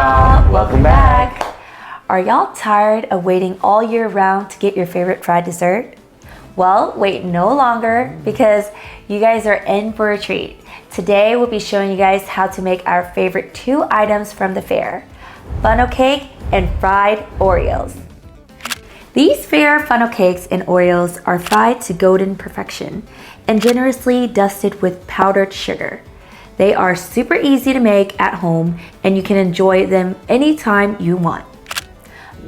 y'all, welcome back. Are y'all tired of waiting all year round to get your favorite fried dessert? Well, wait no longer because you guys are in for a treat. Today we'll be showing you guys how to make our favorite two items from the fair, funnel cake and fried Oreos. These fair funnel cakes and Oreos are fried to golden perfection and generously dusted with powdered sugar. They are super easy to make at home and you can enjoy them anytime you want.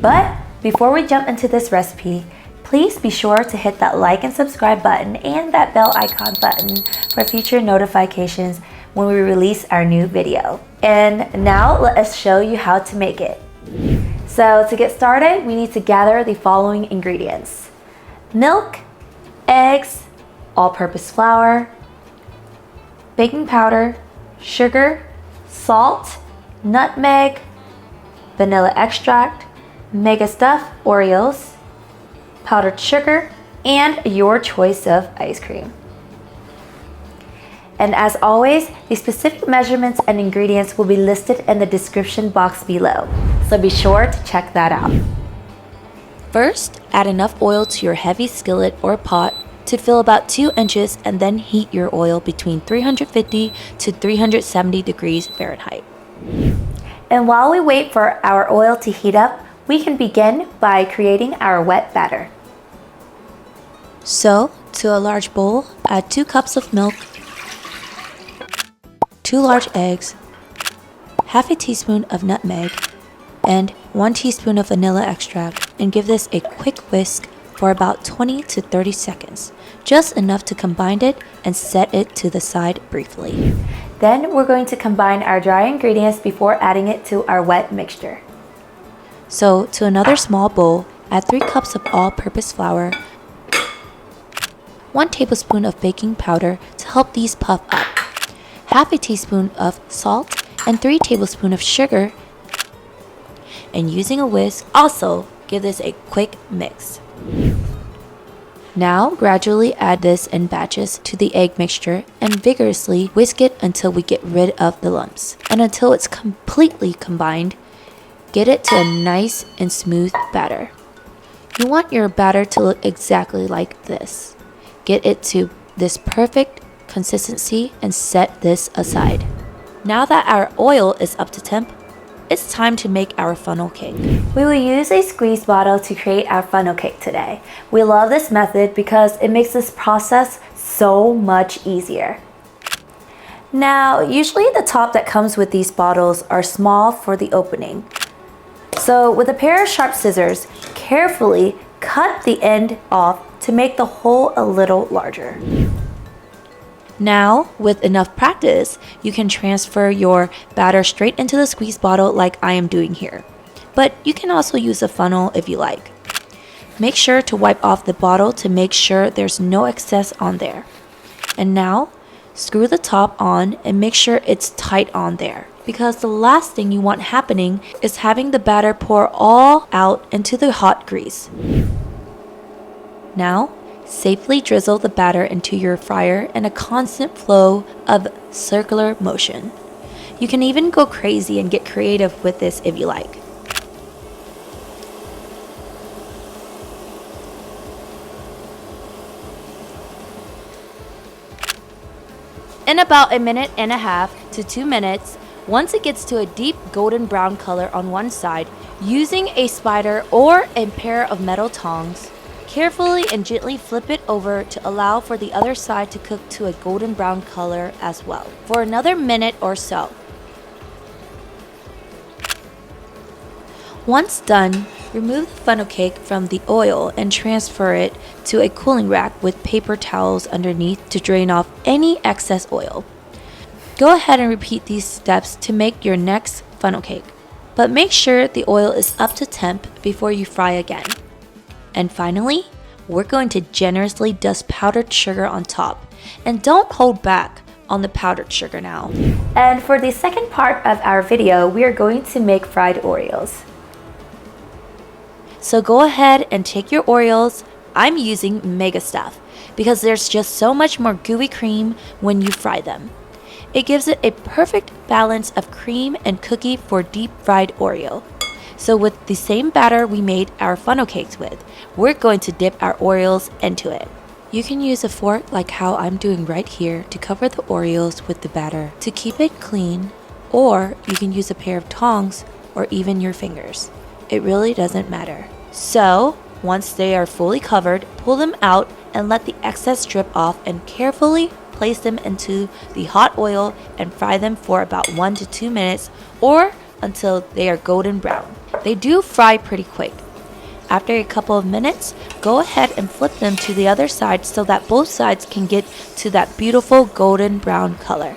But before we jump into this recipe, please be sure to hit that like and subscribe button and that bell icon button for future notifications when we release our new video. And now let us show you how to make it. So to get started, we need to gather the following ingredients: milk, eggs, all-purpose flour, baking powder, sugar, salt, nutmeg, vanilla extract, mega stuff Oreos, powdered sugar, and your choice of ice cream. And as always, the specific measurements and ingredients will be listed in the description box below, so be sure to check that out. First, add enough oil to your heavy skillet or pot to fill about 2 inches and then heat your oil between 350 to 370 degrees Fahrenheit. And while we wait for our oil to heat up, we can begin by creating our wet batter. So, to a large bowl, add 2 cups of milk, 2 large eggs, half a teaspoon of nutmeg, and 1 teaspoon of vanilla extract, and give this a quick whisk for about 20 to 30 seconds, just enough to combine it and set it to the side briefly. Then we're going to combine our dry ingredients before adding it to our wet mixture. So to another small bowl, add 3 cups of all-purpose flour, 1 tablespoon of baking powder to help these puff up, half a teaspoon of salt, and 3 tablespoons of sugar. And using a whisk, also give this a quick mix. Now gradually add this in batches to the egg mixture and vigorously whisk it until we get rid of the lumps. And until it's completely combined, get it to a nice and smooth batter. You want your batter to look exactly like this. Get it to this perfect consistency and set this aside. Now that our oil is up to temp, it's time to make our funnel cake. We will use a squeeze bottle to create our funnel cake today. We love this method because it makes this process so much easier. Now, usually the top that comes with these bottles are small for the opening. So with a pair of sharp scissors, carefully cut the end off to make the hole a little larger. Now, with enough practice, you can transfer your batter straight into the squeeze bottle like I am doing here. But you can also use a funnel if you like. Make sure to wipe off the bottle to make sure there's no excess on there. And now, screw the top on and make sure it's tight on there, because the last thing you want happening is having the batter pour all out into the hot grease. Now, safely drizzle the batter into your fryer in a constant flow of circular motion. You can even go crazy and get creative with this if you like. In about 1.5 to 2 minutes, once it gets to a deep golden brown color on one side, using a spider or a pair of metal tongs, carefully and gently flip it over to allow for the other side to cook to a golden brown color as well, for another minute or so. Once done, remove the funnel cake from the oil and transfer it to a cooling rack with paper towels underneath to drain off any excess oil. Go ahead and repeat these steps to make your next funnel cake, but make sure the oil is up to temp before you fry again. And finally, we're going to generously dust powdered sugar on top. And don't hold back on the powdered sugar now. And for the second part of our video, we are going to make fried Oreos. So go ahead and take your Oreos. I'm using mega stuff because there's just so much more gooey cream when you fry them. It gives it a perfect balance of cream and cookie for deep fried Oreo. So with the same batter we made our funnel cakes with, we're going to dip our Oreos into it. You can use a fork like how I'm doing right here to cover the Oreos with the batter to keep it clean, or you can use a pair of tongs or even your fingers. It really doesn't matter. So, once they are fully covered, pull them out and let the excess drip off and carefully place them into the hot oil and fry them for about 1 to 2 minutes or until they are golden brown. They do fry pretty quick. After a couple of minutes, go ahead and flip them to the other side so that both sides can get to that beautiful golden brown color.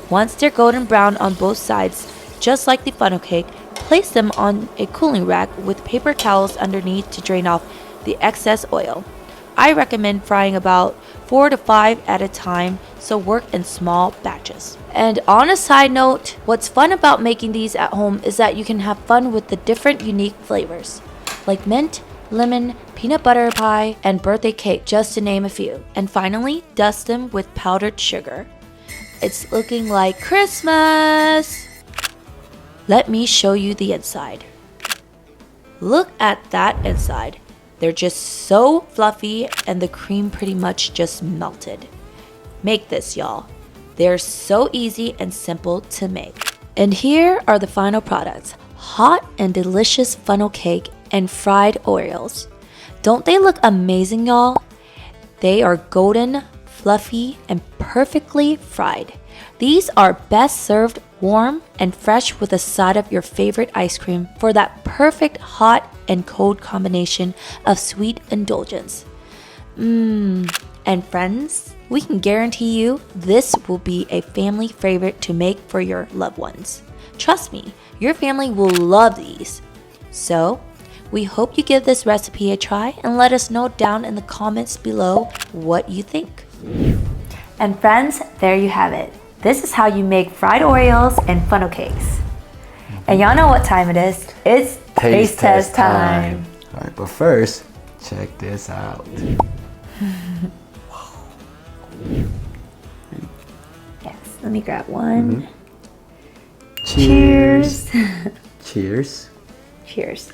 Once they're golden brown on both sides, just like the funnel cake, place them on a cooling rack with paper towels underneath to drain off the excess oil. I recommend frying about 4 to 5 at a time, so work in small batches. And on a side note, what's fun about making these at home is that you can have fun with the different unique flavors, like mint, lemon, peanut butter pie, and birthday cake, just to name a few. And finally, dust them with powdered sugar. It's looking like Christmas! Let me show you the inside. Look at that inside. They're just so fluffy and the cream pretty much just melted. Make this, y'all. They're so easy and simple to make. And here are the final products. Hot and delicious funnel cake and fried Oreos. Don't they look amazing, y'all? They are golden, fluffy, and perfectly fried. These are best served warm and fresh with a side of your favorite ice cream for that perfect hot and cold combination of sweet indulgence. And friends, we can guarantee you this will be a family favorite to make for your loved ones. Trust me, your family will love these. So, we hope you give this recipe a try and let us know down in the comments below what you think. And friends, there you have it. This is how you make fried Oreos and funnel cakes. And y'all know what time it is. It's taste test time. All right, but first, check this out. Yes, let me grab one. Cheers. Cheers. Cheers.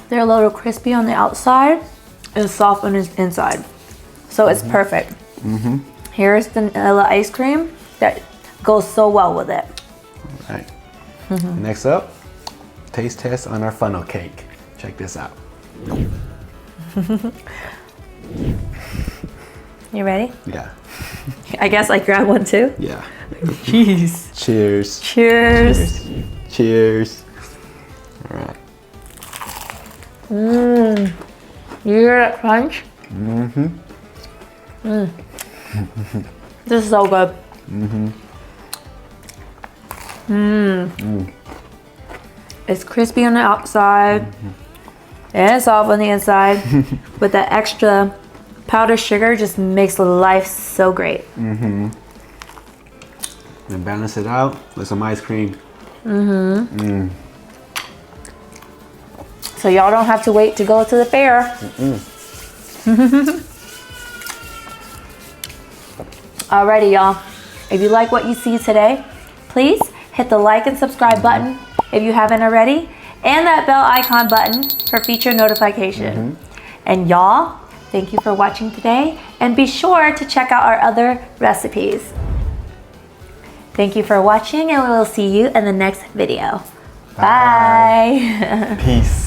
They're a little crispy on the outside and soft on the inside. So it's perfect. Here's vanilla ice cream that goes so well with it. All right. Next up, taste test on our funnel cake. Check this out. You ready? Yeah. I guess I grab one too. Yeah. Jeez. Cheers. Cheers. Cheers. All right. You hear that crunch? This is so good. It's crispy on the outside and soft on the inside. With that extra powdered sugar, just makes life so great. And balance it out with some ice cream. So y'all don't have to wait to go to the fair. Alrighty, y'all. If you like what you see today, please hit the like and subscribe button if you haven't already, and that bell icon button for future notification. And y'all, thank you for watching today, and be sure to check out our other recipes. Thank you for watching, and we will see you in the next video. Bye. Peace.